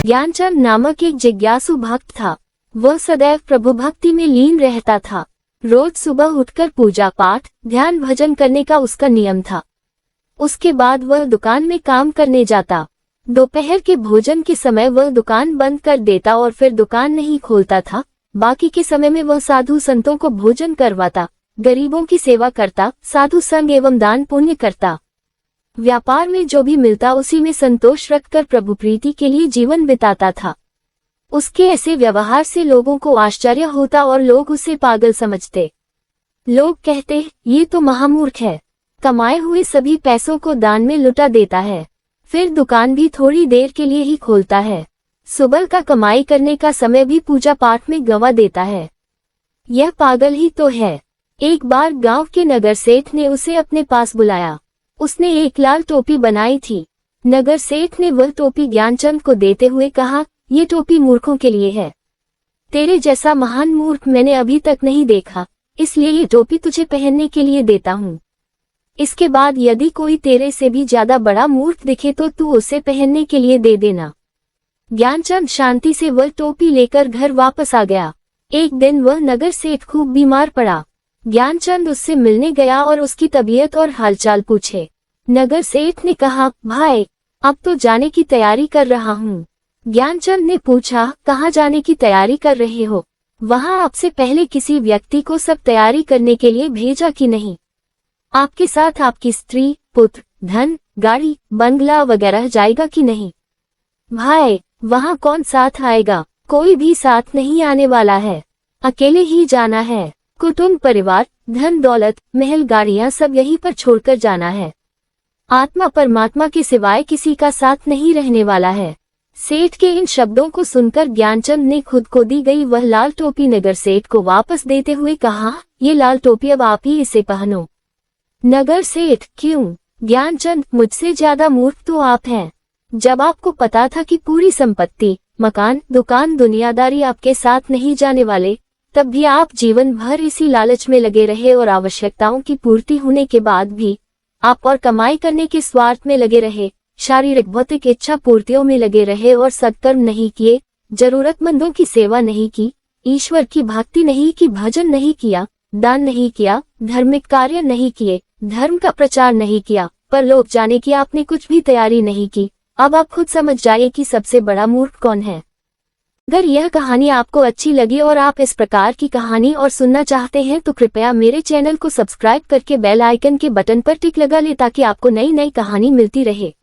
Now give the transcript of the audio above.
ज्ञानचंद नामक एक जिज्ञासु भक्त था। वह सदैव प्रभु भक्ति में लीन रहता था। रोज सुबह उठकर पूजा पाठ, ध्यान भजन करने का उसका नियम था। उसके बाद वह दुकान में काम करने जाता। दोपहर के भोजन के समय वह दुकान बंद कर देता और फिर दुकान नहीं खोलता था। बाकी के समय में वह साधु संतों को भोजन करवाता, गरीबों की सेवा करता, साधु संग एवं दान पुण्य करता। व्यापार में जो भी मिलता उसी में संतोष रखकर प्रभु प्रीति के लिए जीवन बिताता था। उसके ऐसे व्यवहार से लोगों को आश्चर्य होता और लोग उसे पागल समझते। लोग कहते, ये तो महामूर्ख है, कमाए हुए सभी पैसों को दान में लुटा देता है, फिर दुकान भी थोड़ी देर के लिए ही खोलता है, सुबह का कमाई करने का समय भी पूजा पाठ में गंवा देता है। यह पागल ही तो है। एक बार गांव के नगर सेठ ने उसे अपने पास बुलाया। उसने एक लाल टोपी बनाई थी। नगर सेठ ने वह टोपी ज्ञानचंद को देते हुए कहा, ये टोपी मूर्खों के लिए है। तेरे जैसा महान मूर्ख मैंने अभी तक नहीं देखा, इसलिए ये टोपी तुझे पहनने के लिए देता हूँ। इसके बाद यदि कोई तेरे से भी ज्यादा बड़ा मूर्ख दिखे तो तू उसे पहनने के लिए दे देना। ज्ञानचंद शांति से वह टोपी लेकर घर वापस आ गया। एक दिन वह नगर सेठ खूब बीमार पड़ा। ज्ञानचंद उससे मिलने गया और उसकी तबीयत और हालचाल पूछे। नगर सेठ ने कहा, भाई अब तो जाने की तैयारी कर रहा हूँ। ज्ञानचंद ने पूछा, कहाँ जाने की तैयारी कर रहे हो? वहाँ आपसे पहले किसी व्यक्ति को सब तैयारी करने के लिए भेजा कि नहीं? आपके साथ आपकी स्त्री, पुत्र, धन, गाड़ी, बंगला वगैरह जाएगा कि नहीं? भाई वहाँ कौन साथ आएगा? कोई भी साथ नहीं आने वाला है, अकेले ही जाना है। कुटुंब, परिवार, धन दौलत, महल, गाड़ियां सब यहीं पर छोड़कर जाना है। आत्मा परमात्मा के सिवाय किसी का साथ नहीं रहने वाला है। सेठ के इन शब्दों को सुनकर ज्ञानचंद ने खुद को दी गई वह लाल टोपी नगर सेठ को वापस देते हुए कहा, ये लाल टोपी अब आप ही इसे पहनो। नगर सेठ, क्यों? ज्ञानचंद, मुझसे ज्यादा मूर्ख तो आप हैं। जब आपको पता था कि पूरी संपत्ति, मकान, दुकान, दुनियादारी आपके साथ नहीं जाने वाले, तब भी आप जीवन भर इसी लालच में लगे रहे और आवश्यकताओं की पूर्ति होने के बाद भी आप और कमाई करने के स्वार्थ में लगे रहे, शारीरिक भौतिक इच्छा पूर्तियों में लगे रहे और सत्कर्म नहीं किए, जरूरतमंदों की सेवा नहीं की, ईश्वर की भक्ति नहीं की, भजन नहीं किया, दान नहीं किया, धार्मिक कार्य नहीं किए, धर्म का प्रचार नहीं किया, पर लोग जाने की आपने कुछ भी तैयारी नहीं की। अब आप खुद समझ जाइए कि सबसे बड़ा मूर्ख कौन है। अगर यह कहानी आपको अच्छी लगी और आप इस प्रकार की कहानी और सुनना चाहते हैं तो कृपया मेरे चैनल को सब्सक्राइब करके बेल आइकन के बटन पर टिक लगा ले ताकि आपको नई नई कहानी मिलती रहे।